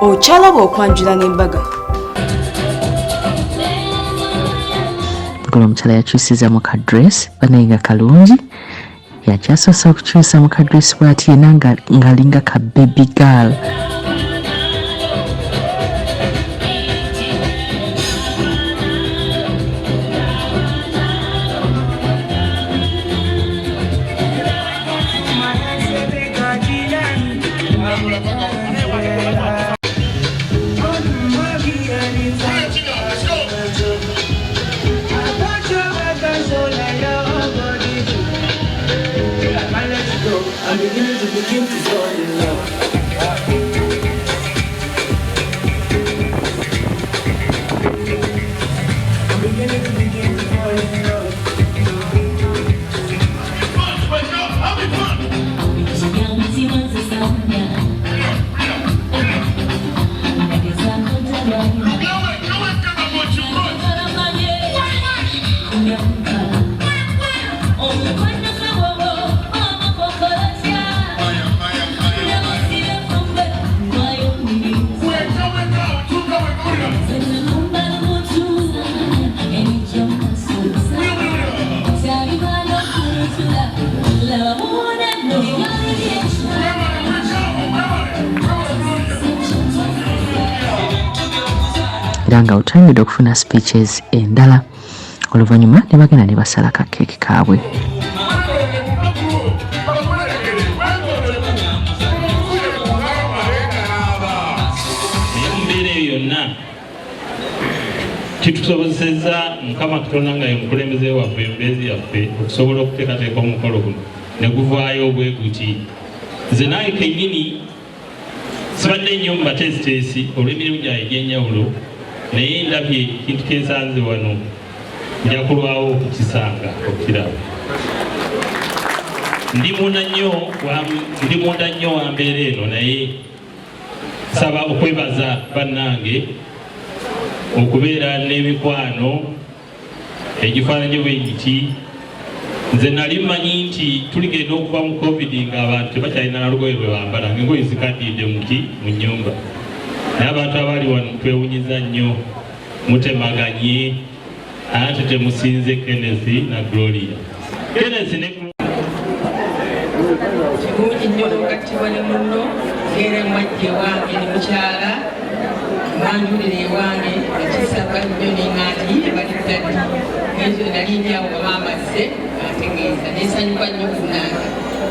Ochalaba okwanjula n'embaga. Guno omukyala yakyusiza mu kadress banenga kalungi yakyasosa okukyusa mu kadress bw'ati yena ng'alinga ka baby girl. I'm beginning to fall in love. I'm beginning to fall in love. Having fun. Nga utangidde okufuna speeches endala oluvannyuma ne bagenda ne basala ka keeki kaabwe. Embeera yonna kitusobozesezza Mukama Katonda nga ye mukulembeze waffe embeezi yaffe okusobola okuteekateeka omukolo guno ne guvaayo obweguti. Nze naye kennyini sibadde nnyo mu bateesiteesi olw'emirimu gyabwe egy'enjawulo naye ndabye ekintu kyensanze wano nja kulwawo okukisanga okukiraba. Ndi munda nnyo wa mbeera eno naye saba okwebaza bannange okubeera n'emikwano egifaananyi bwe giti. Nze nali mmanyi nti tuligenda okuva mu covid ng'abantu tebakyalina na lugoye lwe bambala ng'engoye zikaddiidde mu nnyumba. Naye abantu abali wano twewunyiza nnyo mutemaganye ate temusinze Kenn na Gloria. Kenn ne Kirungi nnyo okugattibwa ne munno era mwajje wange ne mukyala banjulira ewange ekisaba nnyo n'eŋŋaati bali ddaddi ezo nali ndyawo bamamazze ategeeza nesanyuka nnyo kunange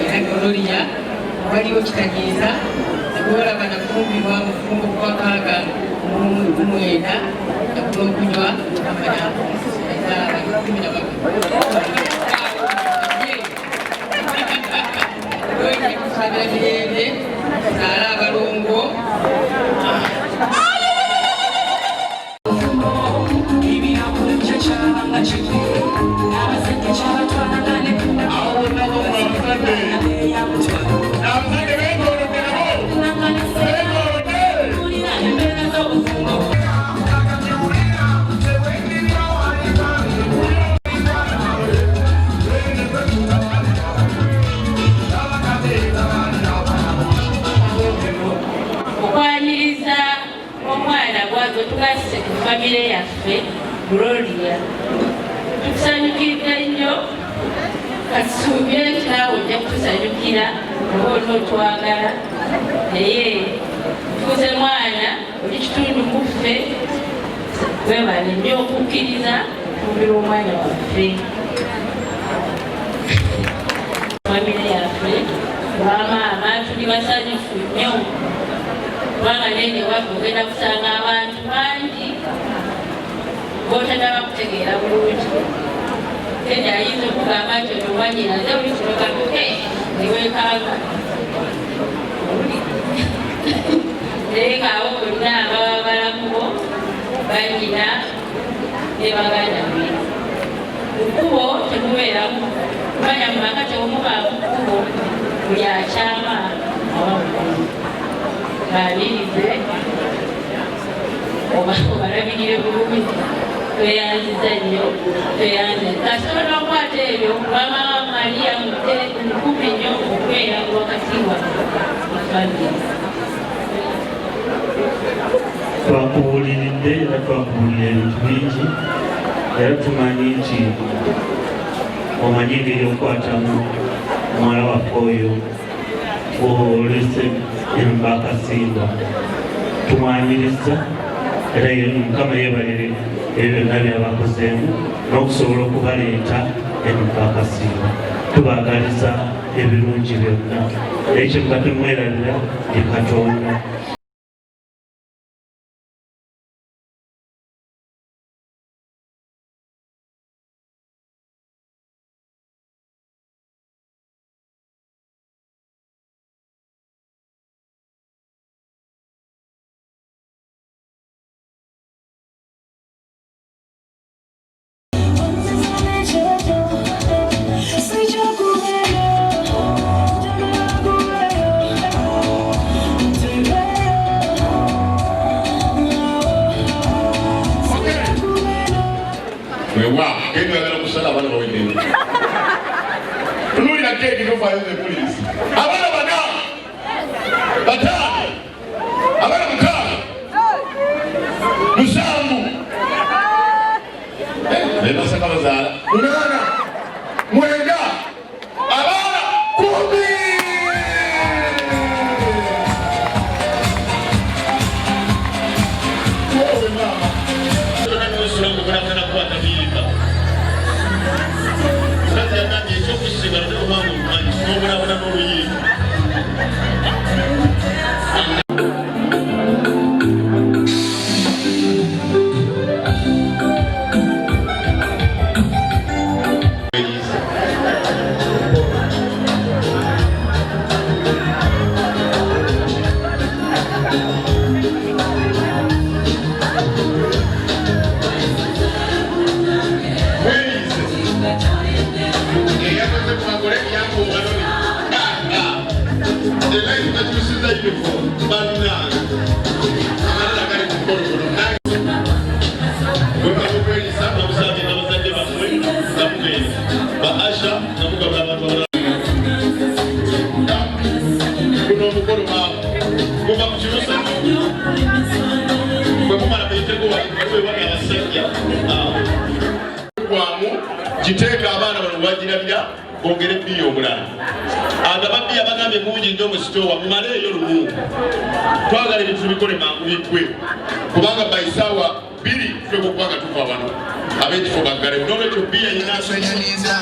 era Gloria waliwo kitageeza olaba nafumbirwa mufumbo gwakaaga mwenda nakunokunywa mirembe naala abalongo famire yaffe Gloria tusanyukidde nnyo kasuubire kitaawo ojja kutusanyukira oba otwagala naye tukuze mwana oli kitundu muffe webale nnyo okukkiriza tumbira omwana waffe famire yaffe bamaama tuli basanyufu nnyo kubanga nene waffe ogenda kusanga abantu bangi botagala kutegeera bulungi Kenn ayinza okugamba nti olwanyina nze oli kinogamuke niwekanga naye ngaawo olina ababa balamubo banyina ne baganda be mukubo temubeeramu kumanya mu maka tewomubaamu kkubo buli akyama aba mukulu babirize obalabirire bulungi tweyanziza nnyo tweyanziza kasobola okwata ebyo kubanga Maria mukubi nnyo okwera wakati wa famire twakubuliridde era twakubuulira ebintu bingi era tumanyi nti omanyi engeri okukwatamu muwala waffe oyo olese embakasimba tumwanyiriza era Mukama yeebalire ebyo byonna byabakozeemu n'okusobola okubaleeta embakasimba tubaagaliza ebirungi byonna ekyo nga tumwerabira ye Katonda. Kiteeka abaana bano wagirabira bongere bbiya omulala agababbi abagambye mungi nnyo mu sitoowa mumaleeyo lumu twagala ebintu tubikole mangu bitwe kubanga baisaawa 2 ffe bokubanga tuva wano ab'ekifo baggale n'olwekyo bbiya yinaasonyaniza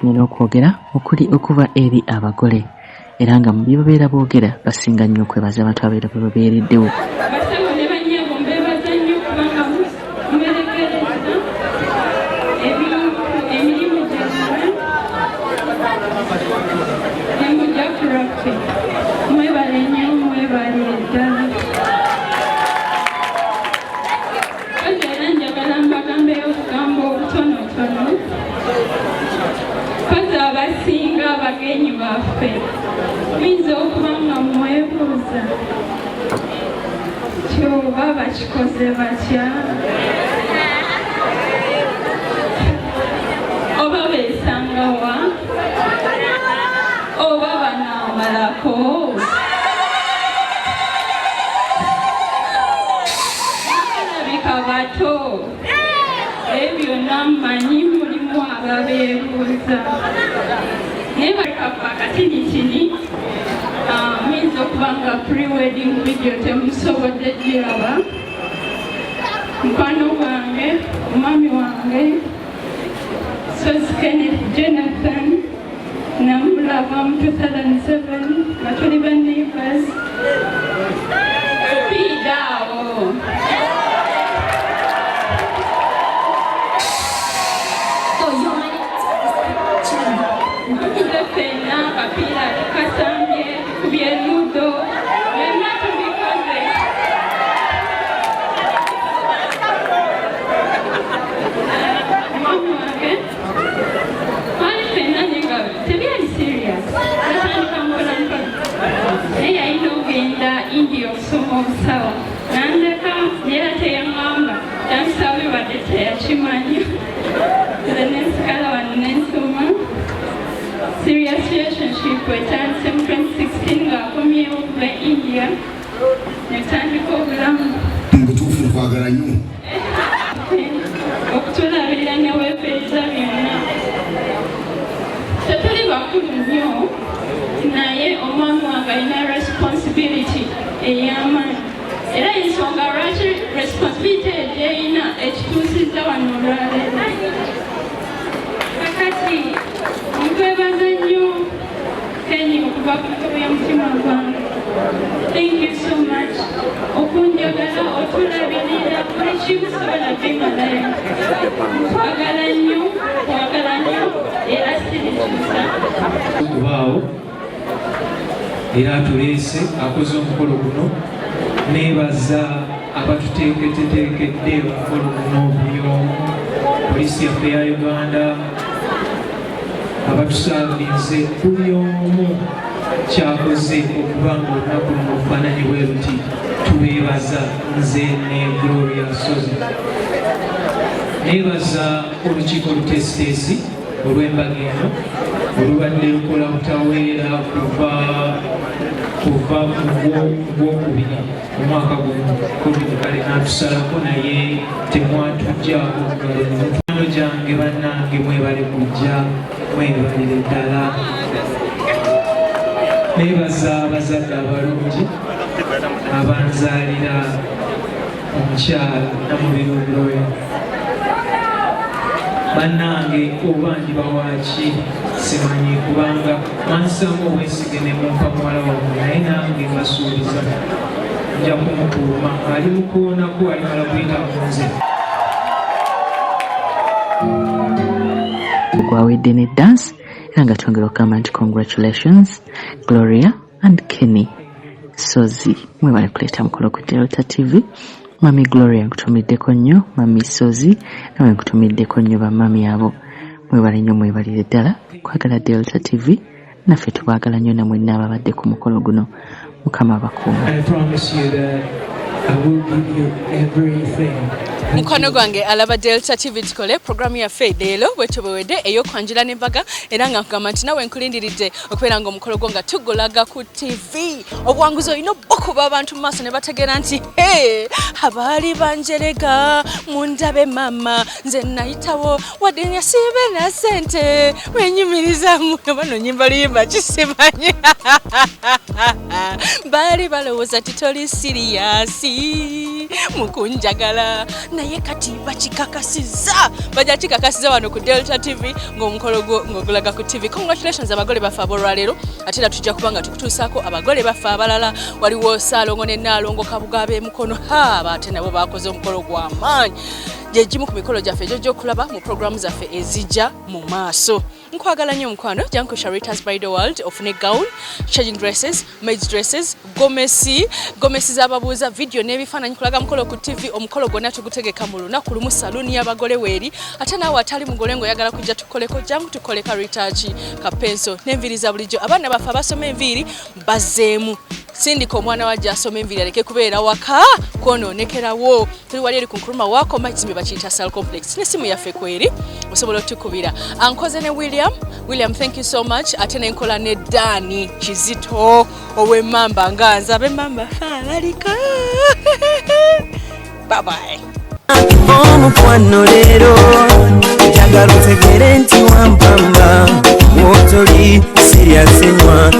tunyina okwogera okuli okuva eri abagole era nga mu bye babeera boogera basinga nnyo okwebaza abantu ababeera bwe babeereddewo. Minza okubanga mwebuuza kyoba bakikoze batya oba beesangawa oba banaamalako alabika bato ebyo nammanyi mulimu ababeebuuza naye bakatini minza okubanga pre-wedding video temusobodde giraba. Mukwano gwange omwami wange Kenn Jonathan namulaba mu 2007 nga tuli ba neighbors bidaawo fena akapiira tukasambye tukubye ludo byonna tubikoze mwamu wange ali fena nenga tebyali serious natandika mpolampola naye yalina ogenda India okusoma obusawo nandeka neera teyaŋŋamba yansaba badde teyakimanya nze nensikala wano nensoma serious relationship wetandise mu 2016 ng'akomyewo okuva India netandika obulamu mu butuufu nkwagala nnyo okutulabirira ne weepeeza byonna tetuli bakulu nnyo naye omwami wange alina responsibility ey'amaanyi era ensonga lwaki responsibility egyeyina ekituusizza wano olwaleero kakati nkwebaza nnyo Kenn okuva ku ntobo y'omutima gwange. Thank you so much okunjagala otulabirira buli kimusobola bimalayo nkwagala nnyo era sirikyusa okubaawo era atuleese akoze omukolo guno neebaza abatuteekedde omukolo guno buli omu poliisi yaffe ya Uganda abatusaabirize buli omu kyakoze okuba nga olunaku luno lufaananyi bwe luti tubeebaza nze ne Gloria Sozi neebaza olukiiko olutesiteesi olw'embaga eno olubadde lukola butaweera kuva mu gwokubiri omwaka guno covid kale natusalako naye temwatujjaako ngalo gyange bannange mwebale kujja mwebalire ddala neebaza abazadde abalungi abanzaalira omukyala Namubiro Gloria bannange oba ndibawaaki simanyi kubanga mwansamu obwesige ne mumpa muwala wammwe naye nange mbasuubiza nja kumukuuma ali mukuwonaku alimala kuyita munze gwawedde ne dance era nga twongera okugamba nti congratulations Gloria and Kenn Sozi mwebale kuleeta mukolo ku Delta TV. Mami Gloria nkutumiddeko nnyo, Mami Sozi nawe nkutumiddeko nnyo bamami abo mwebale nnyo mwebalire ddala kwagala Delta TV naffe tubagala nnyo namwe n'ababadde ku mukolo guno Mukama abakuuma. I promise you that I will give you everything. Mukwano gwange alaba Delta TV tukole programu ya leero bwetubewedde ey'okwanjula n'embaga era nga nkugamba nti nawe nkulindiridde okubeera nga omukolo gwo nga tugulaga ku TV obuwanguzi olina okuba abantu mu maaso ne bategeera nti abaali banjerega mundabe mama nze nayitawo wadde nyasiibe na ssente wenyumirizamu bano nyimba luyimba kisimanyi baali balowooza ti toli siriyasi mukunjagala naye kati bakikakasiza bajja kikakasiza wano ku Delta TV ng'omukolo ng'ogulaga ku TV. Congratulations abagole baffe abolwaleero ate era tujja kuba nga tukutuusaako abagole baffe abalala. Waliwo Ssaalongo ne Nnaalongo Kabuga ab'emikono ate nabo baakoze omukolo gw'amaanyi. Gye gimu ku mikolo gyaffe gy'okulaba mu programu zaffe ezijja mu maaso. Nkwagala nnyo mukwano jangu Sharita's Bridal World ofune gown, changing dresses, maids dresses, gomesi z'ababuuza video n'ebifaananyi kulaga mukolo ku TV. Omukolo gwonna tugutegeka mu lunaku lumu saluni y'abagole weeri. Ate naawe atali mugole ng'oyagala kujja tukoleko jangu tukoleka retouch kapenso n'enviiri za bulijjo. Abaana baffe abasoma enviiri bazzeemu. Sindika omwana wajja asoma enviiri aleke kubeera waka kwonoonekerawo. Tuli wali eri ku nkuluma waako makizimbe bakiyita Sal Complex. N'essimu yaffe kweri osobola otukubira. Ankoze ne William, thank you so much. Ate n'enkola ne Dani Kizito ow'emmamba nga nze ab'emmamba faabalika. Bye bye. Omukwano leero njagala otegere nti wampamba wotoli siryasenywa